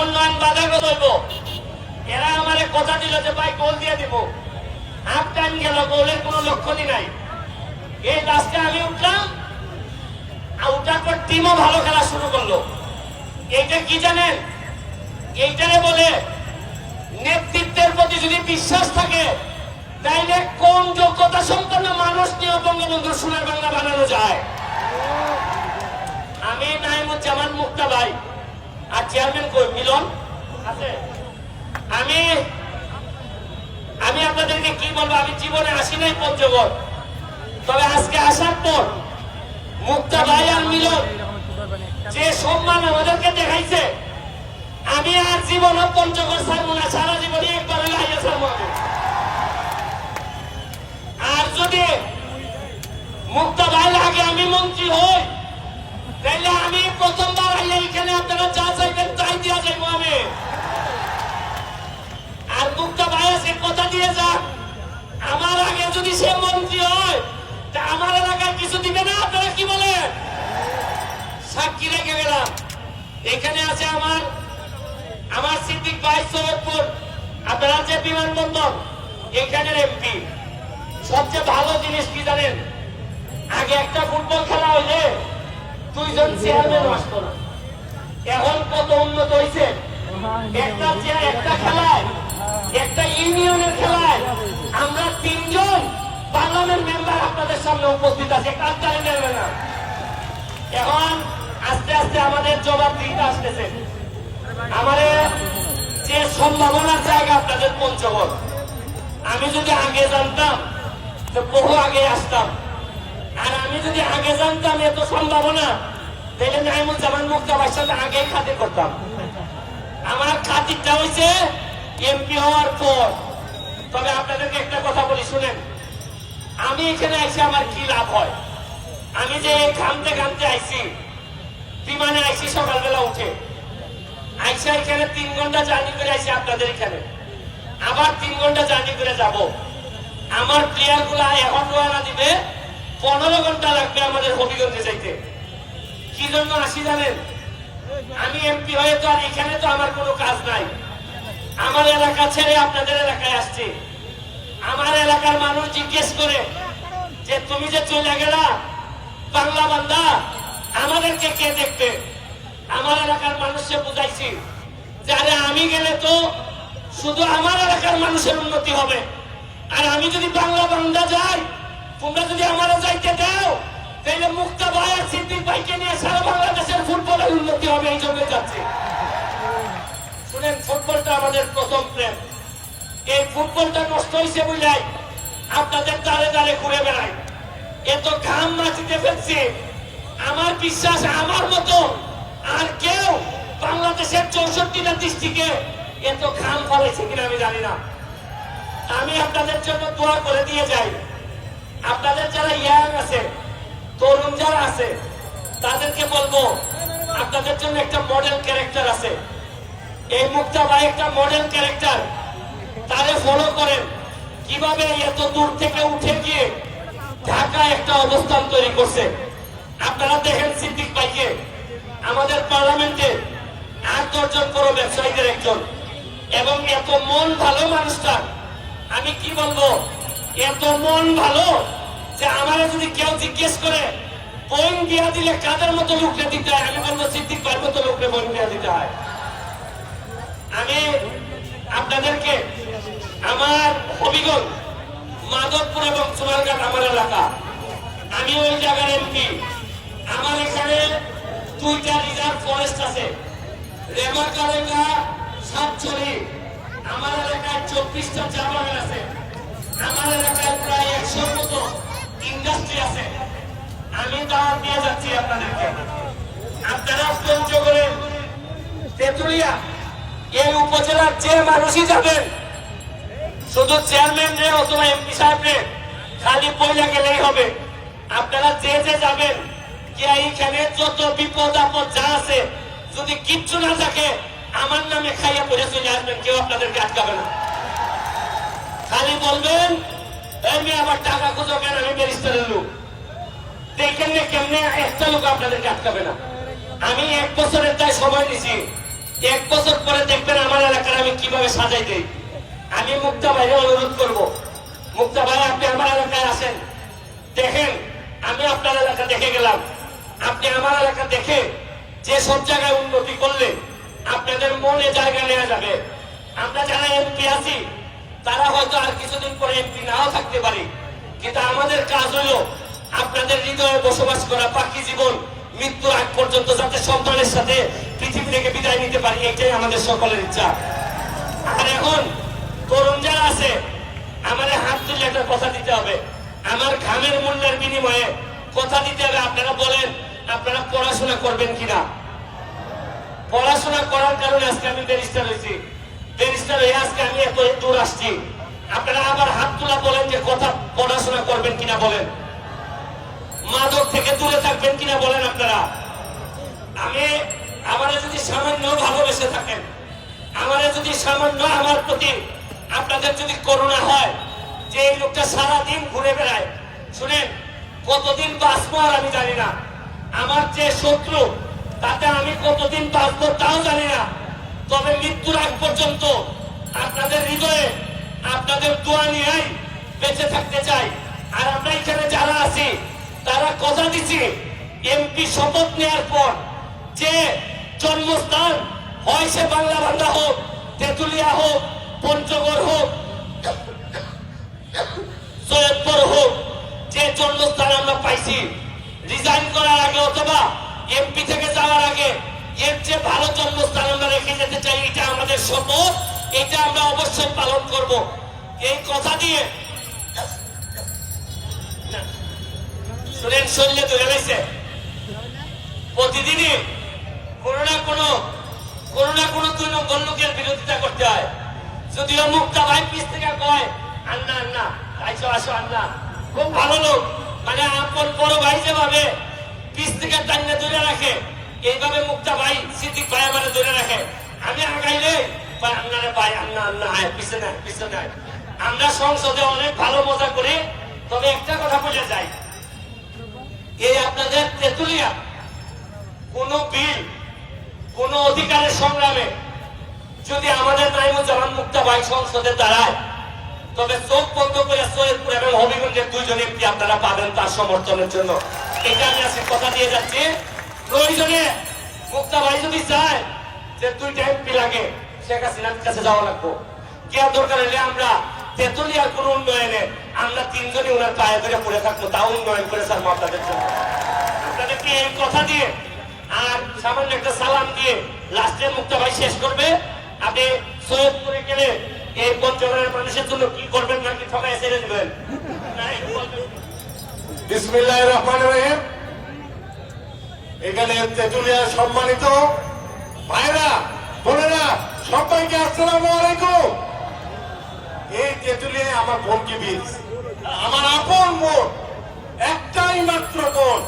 উন্নয়ন বাধাগ্রস্ত হইব। এরা আমারে কথা দিল যে ভাই গোল দিয়ে দিব, হাফ টাইম গেল, গোলের কোনো লক্ষণই নাই। এই লাস্টে আমি উঠলাম, আর উঠার পর টিমও ভালো খেলা শুরু করলো। এইটা কি জানেন? এইটারে বলে নেতৃত্বের প্রতি যদি বিশ্বাস থাকে, তাইলে কম যোগ্যতা সম্পন্ন মানুষ নিয়ে বঙ্গবন্ধুর সোনার বাংলা বানানো যায়। আমি নাইমুজ্জামান মুক্তা ভাই আর চেয়ারম্যান কই মিলন আছে। আমি আপনাদেরকে কি বলবো, আমি জীবনে আসি নাই পঞ্চগড়, তবে আজকে আসার পর মুক্তা ভাই আর মিলন যে সম্মান আমাদেরকে দেখাইছে, আমি আর জীবনে পঞ্চগড় ছাড়বো না, সারা জীবনে একবার হলে আইয়া ছাড়বো। আর যদি মুক্তা ভাই আগে আমি মন্ত্রী হই, তাইলে আমি প্রথমবার আইলে এখানে আপনারা যা চাইবেন তাই দিয়া যাইবো আমি। আর মুক্তা ভাই আছে কথা দিয়ে যাক, আমার আগে যদি সে মন্ত্রী হয়, তা আমার এলাকায় কিছু দিবে না। আপনারা কি বলেন? সাক্ষী রেখে গেলাম। এখানে আছে আমার সিদ্দিক ভাই সৈয়দপুর, আপনারা যে বিমানবন্দর, এখানের এমপি। সবচেয়ে ভালো জিনিস কি জানেন? আগে একটা ফুটবল খেলা হইলে 2 জন চেয়ারম্যান আসতো না। এখন কত উন্নত হয়েছে। একটা খেলায়, একটা ইউনিয়নের খেলায় আমরা 3 জন পার্লামেন্ট মেম্বার আপনাদের সামনে উপস্থিত আছে, কাজটাই নেবে না। এখন আস্তে আস্তে আমাদের জবাব দিতে আসতেছে। আমাদের যে সম্ভাবনার জায়গা আপনাদের পঞ্চগড়, আমি যদি আগে জানতাম তো বহু আগে আসতাম। আর আমি যদি আগে জানতাম এত সম্ভাবনা, তাহলে নাইমুজ্জামান মুক্তা ভাইয়ের সাথে আগেই খাতির করতাম। আমার খাতিরটা হয়েছে এমপি হওয়ার পর। তবে আপনাদেরকে একটা কথা বলি, শুনেন, আমি এখানে আইসি আমার কি লাভ হয়? আমি যে ঘামতে ঘামতে আইসি, বিমানে আইসি সকালবেলা উঠে, আইসা এখানে 3 ঘন্টা জার্নি করে আইসি আপনাদের এখানে, আবার 3 ঘন্টা জার্নি করে যাব। আমার প্লেয়ার গুলা এখন রওনা দিবে, 15 ঘন্টা লাগবে আমাদের হবিগঞ্জে যাইতে। কি জন্য আসি জানেন? আমি এমপি হয়ে তো আর এখানে তো আমার কোনো কাজ নাই। আমার এলাকা ছেড়ে আপনাদের এলাকায় আসছি। আমার এলাকার মানুষ জিজ্ঞেস করে যে তুমি যে চলে গেলা বাংলা বান্দা, আমাদেরকে কে দেখবে? আমার এলাকার মানুষকে বুঝাইছি যে আরে আমি গেলে তো শুধু আমার এলাকার মানুষের উন্নতি হবে, আর আমি যদি বাংলা বান্দা যাই, তোমরা যদি আমারও যাইতে দাও, তাহলে মুক্তা ভাই আর সিদ্দিক ভাইকে নিয়ে সারা বাংলাদেশের ফুটবলের উন্নতি হবে। এই জন্য যাচ্ছে। শুনেন, ফুটবলটা আমাদের প্রথম প্রেম। এই ফুটবলটা নষ্ট হয়েছে বুঝলাই আপনাদের দ্বারে দ্বারে ঘুরে বেড়াই, এত ঘাম মাটিতে ফেলছে। আমার বিশ্বাস আমার মতো আর কেউ বাংলাদেশের 64টা ডিস্ট্রিক্টে এত ঘাম ফলাইছে কিনা আমি জানি না। আমি আপনাদের জন্য দোয়া করে দিয়ে যাই। আপনাদের যারা ইয়াং আছে, তরুণ যারা আছে, তাদেরকে বলবো আপনাদের জন্য একটা মডেল ক্যারেক্টার আছে। এই মুক্তা ভাই একটা মডেল ক্যারেক্টার, তারে ফলো করেন। কিভাবে এত দূর থেকে উঠে গিয়ে ঢাকায় একটা অবস্থান তৈরি করছে। আপনারা দেখেন সিদ্দিক ভাইকে, আমাদের পার্লামেন্টে 8-10 জন বড় ব্যবসায়ীদের একজন, এবং এত মন ভালো মানুষটা। আমি কি বলবো, এত মন ভালো যে আমার যদি কেউ জিজ্ঞেস করে বইন দিয়া দিলে কাদের মতো লোকরে দিতে হয়, আমি বলবো সিদ্দিক ভাইয়ের মতো লোকরে বইন দিয়া দিতে হয়। আমি আপনাদেরকে আমার হবিগঞ্জ, মাধবপুর এবং সোনারঘাট আমার এলাকা, আমি ওই জায়গার এমপি। আমার এখানে 2টা রিজার্ভ ফরেস্ট আছে, রেমাকালেঙ্গা, সাতছড়ি। আমার এলাকায় 24টা চা বাগান আছে। আমার এলাকায় প্রায় 100-র মতো ইন্ডাস্ট্রি আছে। আমি দাওয়াত দিয়ে যাচ্ছি আপনাদেরকে, আপনারা পঞ্চগড়ে তেঁতুলিয়া এই উপজেলার যে মানুষই যাবেন, শুধু চেয়ারম্যান রে অথবা এমপি সাহেব রে খালি পয়লা গেলেই হবে। আপনারা যে যে যাবেন, এইখানে যত বিপদ আপদ যা আছে, যদি কিচ্ছু না থাকে আমার নামে খাইয়া পড়ে চলে আসবেন, কেউ আপনাদেরকে আটকাবে না। খালি বলবেন আমি আবার টাকা খুঁজো কেন, আমি ব্যারিস্টারের লোক। দেখেন না কেমনে একটা লোক আপনাদেরকে আটকাবে না। আমি 1 বছরের তাই সময় নিছি, এক বছর পরে দেখবেন আমার এলাকার আমি কিভাবে সাজাই দেই। আমি মুক্তা ভাইকে অনুরোধ করব, মুক্তা ভাই আপনি আমার এলাকায় আসেন, দেখেন আমি আপনার এলাকা দেখে গেলাম, আপনি আমার এলাকা দেখে যে সব জায়গায় উন্নতি করলে আপনাদের মনে জায়গা নেওয়া যাবে। আমরা যারা এমপি আছি তারা হয়তো আর কিছুদিন পরে এমপি নাও থাকতে পারি, কিন্তু আমাদের কাজ হলো আপনাদের হৃদয়ে বসবাস করা বাকি জীবন, মৃত্যুর আগ পর্যন্ত যাতে সন্তানের সাথে পৃথিবী থেকে বিদায় নিতে পারি, এটাই আমাদের সকলের ইচ্ছা। আর এখন তরুণ যারা আছে আমার হাত তুলে একটা কথা দিতে হবে, আমার ঘামের মূল্যের বিনিময়ে কথা দিতে হবে। আপনারা বলেন আপনারা পড়াশোনা করবেন কিনা? পড়াশোনা করার কারণে আজকে আমি ব্যারিস্টার হয়েছি, ব্যারিস্টার হয়ে আজকে আমি এত দূর আসছি। আপনারা আবার হাত তোলা বলেন যে কথা পড়াশোনা করবেন কিনা বলেন, মাদক থেকে দূরে থাকবেন কিনা বলেন আপনারা। আমি আমারে যদি সামান্য ভালোবেসে থাকেন, আমারে যদি সামান্য আমার প্রতি আপনাদের যদি করুণা হয় যে এই লোকটা সারাদিন ঘুরে বেড়ায়, শুনেন কতদিন বাঁচবো আর আমি জানি না, আমার যে শত্রু তাতে আমি কতদিন বাঁচবো তাও জানি না, তবে মৃত্যুর আগ পর্যন্ত আপনাদের হৃদয়ে আপনাদের দোয়া নিয়েই বেঁচে থাকতে চাই। আর আমরা এখানে যারা আছি তারা কথা দিচ্ছি এমপি শপথ নেওয়ার পর যে জন্মস্থান হয় সে বাংলা বান্ধা হোক, তেঁতুলিয়া হোক, পঞ্চগড় হোক, সৈয়দপুর হোক, যে জন্মস্থান আমরা পাইছি রিজাইন করার আগে অথবা এমপি থেকে যাওয়ার আগে এর যে ভালো জন্মস্থান আমরা রেখে যেতে চাই, এটা আমাদের শপথ, এটা আমরা অবশ্যই পালন করব। এই কথা দিয়ে শুনেন শরীরে ধরে গেছে, প্রতিদিনই কোনো না কোনো 2 নম্বর লোকের বিরোধিতা করতে হয়। যদিও মুক্তা ভাই পিছ থেকে কয় আন্না আন্না আইসো আসো আন্না, খুব ভালো লোক, মানে আপন বড় ভাই যেভাবে পিছ থেকে টান্না ধরে রাখে এইভাবে মুক্তা ভাই সিদ্দিক ভাই আমার ধরে রাখে। আমি আগাইলে আন্নারে ভাই আন্না আন্না আয় পিছনে পিছনে। আমরা সংসদে অনেক ভালো মজা করি, তবে একটা কথা বলে যাই, এই আপনাদের তেঁতুলিয়া কোন বিল কোন অধিকারের সংগ্রামে যদি আমাদের নাইমুজ্জামান মুক্তা ভাই সংসদে দাঁড়ায়, তবে চোখ বন্ধ করে সৈয়দপুর এবং হবিগঞ্জের 2 জন এমপি আপনারা পাবেন তার সমর্থনের জন্য। এটা আমি আজকে কথা দিয়ে যাচ্ছি। প্রয়োজনে মুক্তা ভাই যদি চায় যে 2টা এমপি লাগে, শেখ হাসিনার কাছে যাওয়া লাগবো, কি আর দরকার হলে আমরা তেঁতুলিয়ার কোন উন্নয়নে আমরা 3 জনই ওনার পায়ে ধরে পড়ে থাকবো, তাও উন্নয়ন করে স্যার আপনাদের জন্য। আপনাদেরকে এই কথা দিয়ে আর সামান্য একটা সালাম দিয়ে লাস্টে মুক্তা ভাই শেষ করবে। আপনি সৈয়দপুরে গেলে এই পঞ্চগড়ের মানুষের জন্য কি করবেন নাকি ঠকাই ছেড়ে দেবেন? বিসমিল্লাহির রহমানির রহিম। এখানে তেঁতুলিয়ার সম্মানিত ভাইরা বোনেরা সবাইকে আসসালামু আলাইকুম। এই তেঁতুলিয়ায় আমার বোনকে বিয়ে দিচ্ছে, আমার আপন বোন, একটাই মাত্র বোন।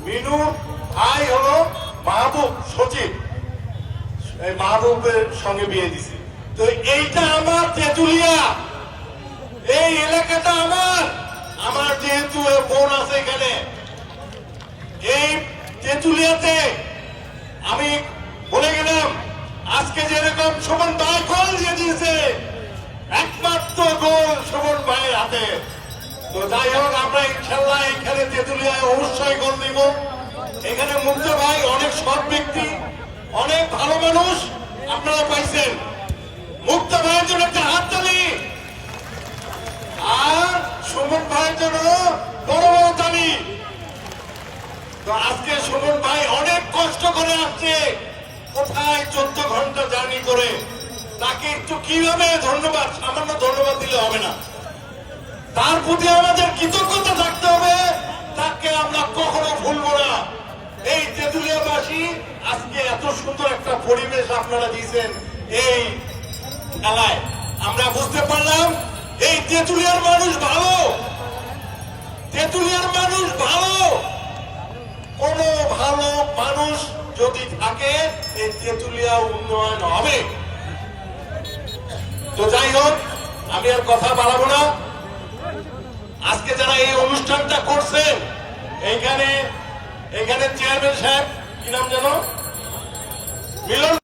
মিনু ভাই হলো মাহবুব সচিব, এই মাহবুবের সঙ্গে বিয়ে দিছে। তো এইটা আমার তেঁতুলিয়া, এই এলাকাটা আমার, আমার যেহেতু বোন আছে এখানে এই তেঁতুলিয়াতে, আমি বলে গেলাম আজকে যেরকম শোভন ভাই গোল দিয়ে দিয়েছে, একমাত্র গোল শোভন ভাইয়ের হাতে। তো যাই হোক আমরা ইনশাল্লাহ এখানে তেঁতুলিয়ায় অবশ্যই গোল দিব। এখানে মুক্তা ভাই অনেক সৎ ব্যক্তি, অনেক ভালো মানুষ আপনারা পাইছেন। মুক্তা ভাইয়ের জন্য একটা হাততালি, আর সুমন ভাইয়ের জন্য বড় বড় তালি। তো আজকে সুমন ভাই অনেক কষ্ট করে আসছে, কোথায় 14 ঘন্টা জার্নি করে, তাকে একটু কিভাবে ধন্যবাদ, সামান্য ধন্যবাদ দিলে হবে না, তার প্রতি আমাদের কৃতজ্ঞতা থাকতে হবে, তাকে আমরা কখনো ভুলবো না। এই তেঁতুলিয়াবাসী আজকে এত সুন্দর একটা পরিবেশ আপনারা দিয়েছেন এই খেলায়, আমরা বুঝতে পারলাম এই তেঁতুলিয়ার মানুষ ভালো, তেঁতুলিয়ার মানুষ ভালো। কোন ভালো মানুষ যদি থাকে এই তেঁতুলিয়া উন্নয়ন হবে। তো যাই হোক আমি আর কথা বাড়াবো না। আজকে যারা এই অনুষ্ঠানটা করছেন, এখানে চেয়ারম্যান সাহেব কি নাম জানো, মিলন